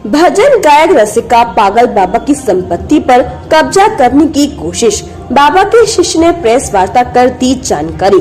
भजन गायक रसिका पागल बाबा की संपत्ति पर कब्जा करने की कोशिश। बाबा के शिष्य ने प्रेस वार्ता कर दी जानकारी।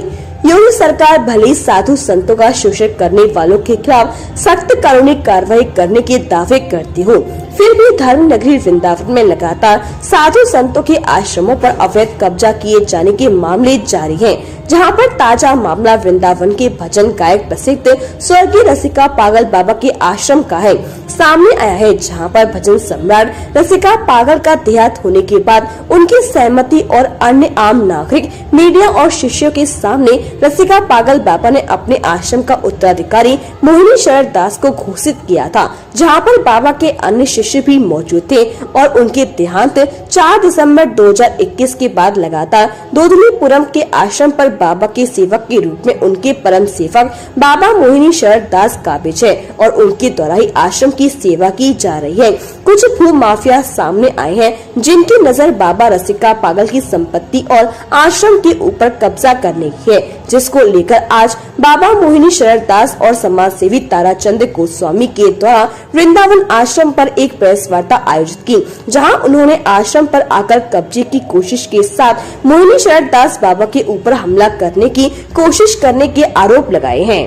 योगी सरकार भले ही साधु संतों का शोषण करने वालों के खिलाफ सख्त कानूनी कार्रवाई करने के दावे करती हो, फिर भी धर्म नगरी वृंदावन में लगातार साधु संतों के आश्रमों पर अवैध कब्जा किए जाने के मामले जारी हैं। जहां पर ताजा मामला वृंदावन के भजन गायक प्रसिद्ध स्वर्गीय रसिका पागल बाबा के आश्रम का है, सामने आया है। जहां पर भजन सम्राट रसिका पागल का देहांत होने के बाद उनकी सहमति और अन्य आम नागरिक, मीडिया और शिष्यों के सामने रसिका पागल बाबा ने अपने आश्रम का उत्तराधिकारी मोहिनी शरण दास को घोषित किया था, जहां पर बाबा के अन्य शिष्य भी मौजूद थे और उनके देहांत 4 दिसंबर 2021 के बाद लगातार दोदलीपुरम के आश्रम पर बाबा के सेवक के रूप में उनके परम सेवक बाबा मोहिनी शरण दास काबिज है और उनके द्वारा ही आश्रम की सेवा की जा रही है। कुछ भू माफिया सामने आए हैं जिनकी नजर बाबा रसिका पागल की संपत्ति और आश्रम के ऊपर कब्जा करने की है, जिसको लेकर आज बाबा मोहिनी शरण दास और समाज सेवी ताराचंद गोस्वामी के द्वारा वृंदावन आश्रम पर एक प्रेस वार्ता आयोजित की, जहां उन्होंने आश्रम पर आकर कब्जे की कोशिश के साथ मोहिनी शरण दास बाबा के ऊपर हमला करने की कोशिश करने के आरोप लगाए हैं।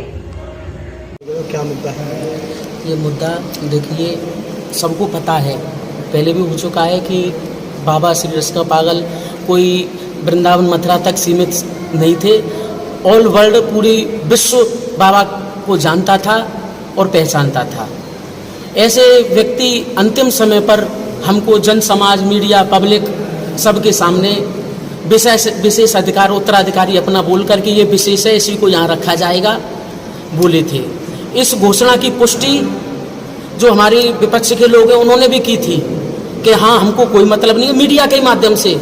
क्या मुद्दा है? ये मुद्दा देखिए, सबको पता है, पहले भी हो चुका है कि बाबा श्री रसिका पागल कोई वृंदावन मथुरा तक सीमित नहीं थे। ऑल वर्ल्ड, पूरी विश्व बाबा को जानता था और पहचानता था। ऐसे व्यक्ति अंतिम समय पर हमको जन समाज, मीडिया, पब्लिक सबके सामने विशेष अधिकार, उत्तराधिकारी अपना बोल करके ये विशेष है, इसी को यहाँ रखा जाएगा बोले थे। इस घोषणा की पुष्टि जो हमारे विपक्ष के लोग हैं उन्होंने भी की थी कि हाँ, हमको कोई मतलब नहीं है, मीडिया के माध्यम से।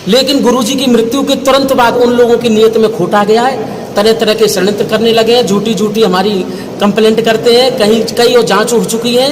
लेकिन गुरुजी की मृत्यु के तुरंत बाद उन लोगों की नीयत में खोटा गया है, तरह तरह के षड्यंत्र करने लगे हैं, झूठी हमारी कंप्लेंट करते हैं, कई और जांच हो चुकी है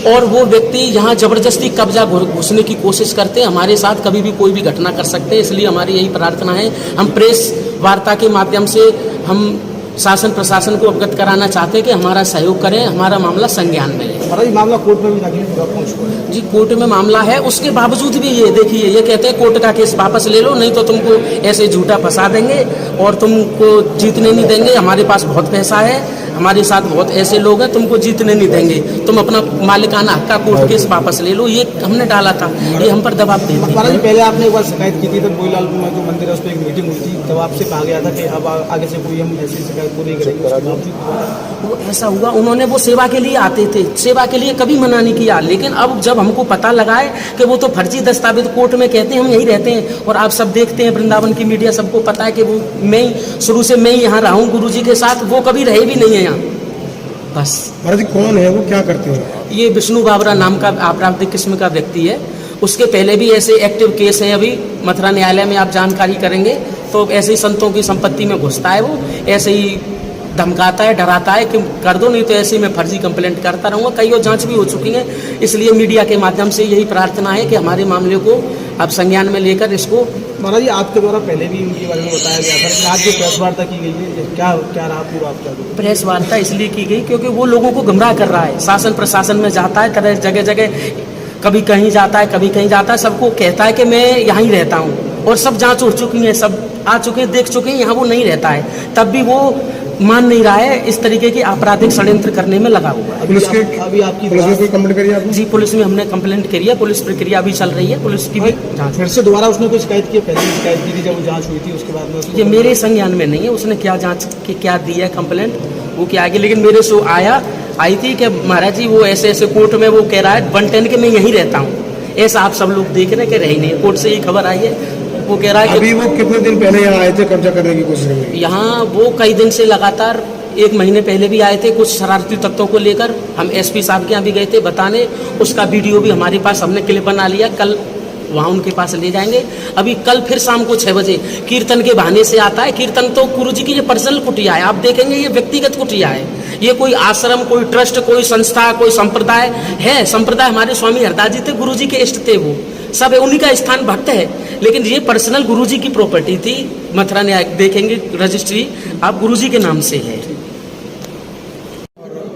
और वो व्यक्ति यहाँ जबरदस्ती कब्जा घुसने की कोशिश करते हैं। हमारे साथ कभी भी कोई भी घटना कर सकते हैं, इसलिए हमारी यही प्रार्थना है। हम प्रेस वार्ता के माध्यम से हम शासन प्रशासन को अवगत कराना चाहते हैं कि हमारा सहयोग करें, हमारा मामला संज्ञान में ले। मामला कोर्ट में भी पहुंच चुका है जी, कोर्ट में मामला है, उसके बावजूद भी ये देखिए, ये कहते हैं कोर्ट का केस वापस ले लो, नहीं तो तुमको ऐसे झूठा फंसा देंगे और तुमको जीतने नहीं देंगे। हमारे पास बहुत पैसा है, हमारे साथ बहुत ऐसे लोग हैं, तुमको जीतने नहीं देंगे, तुम अपना मालिकाना हक का कोर्ट केस वापस ले लो। ये हमने डाला था, ये हम पर दबाव दे दिया। पहले आपने एक बार शिकायत की थी, तो बोईलाल में जो मंदिर है उस पर एक मीटिंग हुई थी, तब आपसे कहा गया था कि अब आगे से कोई हम ऐसी शिकायत को नहीं करेंगे। वो ऐसा हुआ, उन्होंने वो सेवा के लिए आते थे, सेवा के लिए कभी मना नहीं किया। लेकिन अब जब हमको पता लगा है कि वो तो फर्जी दस्तावेज, कोर्ट में कहते हैं हम यहीं रहते हैं और आप सब देखते हैं, वृंदावन की मीडिया सबको पता है कि वो मैं शुरू से मैं यहाँ रहा हूँ गुरु जी के साथ, वो कभी रहे भी नहीं है यहाँ। बस महाराज जी, कौन है वो, क्या करते हैं? ये विष्णु बाबरा नाम का आपराधिक किस्म का व्यक्ति है। उसके पहले भी ऐसे एक्टिव केस हैं, अभी मथुरा न्यायालय में आप जानकारी करेंगे तो ऐसे ही संतों की संपत्ति में घुसता है, वो ऐसे ही धमकाता है, डराता है कि कर दो, नहीं तो ऐसे ही मैं फर्जी कंप्लेंट करता रहूँगा। कई और जांच भी हो चुकी है, इसलिए मीडिया के माध्यम से यही प्रार्थना है कि हमारे मामले को अब संज्ञान में लेकर इसको। महाराज जी, आपके द्वारा पहले भी उनके बारे में बताया गया था कि आज जो प्रेस वार्ता की गई है, क्या रहा पूरा आपका? प्रेस वार्ता इसलिए की गई क्योंकि वो लोगों को गुमराह कर रहा है, शासन प्रशासन में जाता है, तरह जगह जगह, कभी कहीं जाता है, कभी कहीं जाता है, सबको कहता है कि मैं यहाँ ही रहता हूँ और सब जांच हो चुकी है, सब आ चुके हैं, देख चुके हैं, यहाँ वो नहीं रहता है, तब भी वो मान नहीं रहा है, इस तरीके की आपराधिक षड्यंत्र करने में लगा हुआ है। पुलिस में कोई कंप्लेंट करी आपने? जी, पुलिस में हमने कंप्लेंट करी है, पुलिस प्रक्रिया भी चल रही है, पुलिस की भी जांच। फिर से दोबारा उसने कोई शिकायत की? पहले शिकायत की थी जब वो जांच हुई थी, उसके बाद में ये मेरे संज्ञान में नहीं है, उसने क्या जांच की, क्या दी है कंप्लेंट, वो क्या आगे। लेकिन मेरे से आई थी कि महाराज जी वो ऐसे कोर्ट में वो कह रहा है 110 के मैं यहीं रहता हूँ, ऐसा आप सब लोग देख रहे हैं कि रही नहीं, कोर्ट से ये खबर आई है। वो कह रहा है अभी वो कितने दिन पहले यहाँ आए थे कब्जा करने की कोशिश में? यहाँ वो कई दिन से लगातार, 1 महीने पहले भी आए थे कुछ शरारती तत्वों को लेकर। हम एसपी साहब के यहाँ भी गए थे बताने, उसका वीडियो भी हमारे पास, हमने क्लिप बना लिया, कल वहाँ उनके पास ले जाएंगे। अभी कल फिर शाम को 6 बजे कीर्तन के बहाने से आता है। कीर्तन तो गुरु जी की ये पर्सनल कुटिया है, आप देखेंगे ये व्यक्तिगत कुटिया है, ये कोई आश्रम, कोई ट्रस्ट, कोई संस्था, कोई संप्रदाय है। संप्रदाय हमारे स्वामी हरदास जी थे, गुरु जी के इष्ट थे, वो सब है, उन्हीं का स्थान भक्त है। लेकिन ये पर्सनल गुरु जी की प्रॉपर्टी थी, मथुरा न्याय देखेंगे रजिस्ट्री, आप गुरु जी के नाम से है।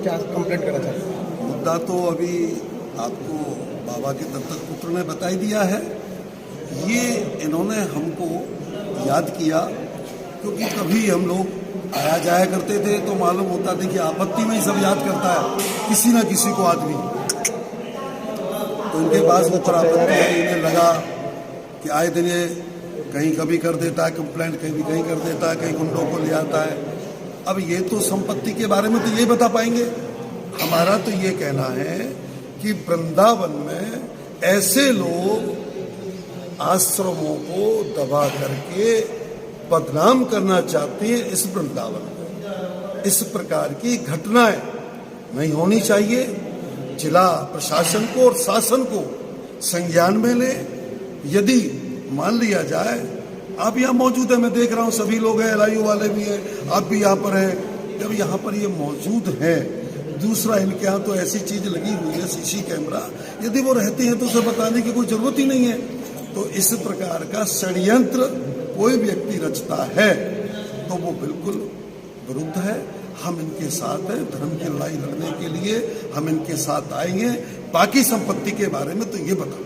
क्या कंप्लेंट करा था? मुद्दा तो अभी आपको बाबा के दत्तक पुत्र ने बता ही दिया है। ये इन्होंने हमको याद किया क्योंकि कभी हम लोग आया जाया करते थे तो मालूम होता था कि आपत्ति में ही सब याद करता है किसी ना किसी को आदमी। तो इनके पास ऊपर आपत्ति है, इन्हें लगा कि आए दिन ये कहीं कभी कर देता है कंप्लेंट, कहीं कर देता है, कहीं गुंडों को ले आता है। अब ये तो संपत्ति के बारे में तो ये बता पाएंगे। हमारा तो ये कहना है कि वृंदावन में ऐसे लोग आश्रमों को दबा करके बदनाम करना चाहते हैं इस वृंदावन को। इस प्रकार की घटनाएं नहीं होनी चाहिए। जिला प्रशासन को और शासन को संज्ञान में ले। यदि मान लिया जाए, आप यहाँ मौजूद है, मैं देख रहा हूँ सभी लोग हैं, LIU वाले भी हैं, आप भी यहाँ पर हैं। जब यहाँ पर ये मौजूद है, दूसरा इनके यहाँ तो ऐसी चीज लगी हुई है CC कैमरा, यदि वो रहते हैं तो उसे बताने की कोई जरूरत ही नहीं है। तो इस प्रकार का षड्यंत्र कोई व्यक्ति रचता है तो वो बिल्कुल विरुद्ध है। हम इनके साथ हैं, धर्म की लड़ाई लड़ने के लिए हम इनके साथ आएंगे। बाकी संपत्ति के बारे में तो ये बता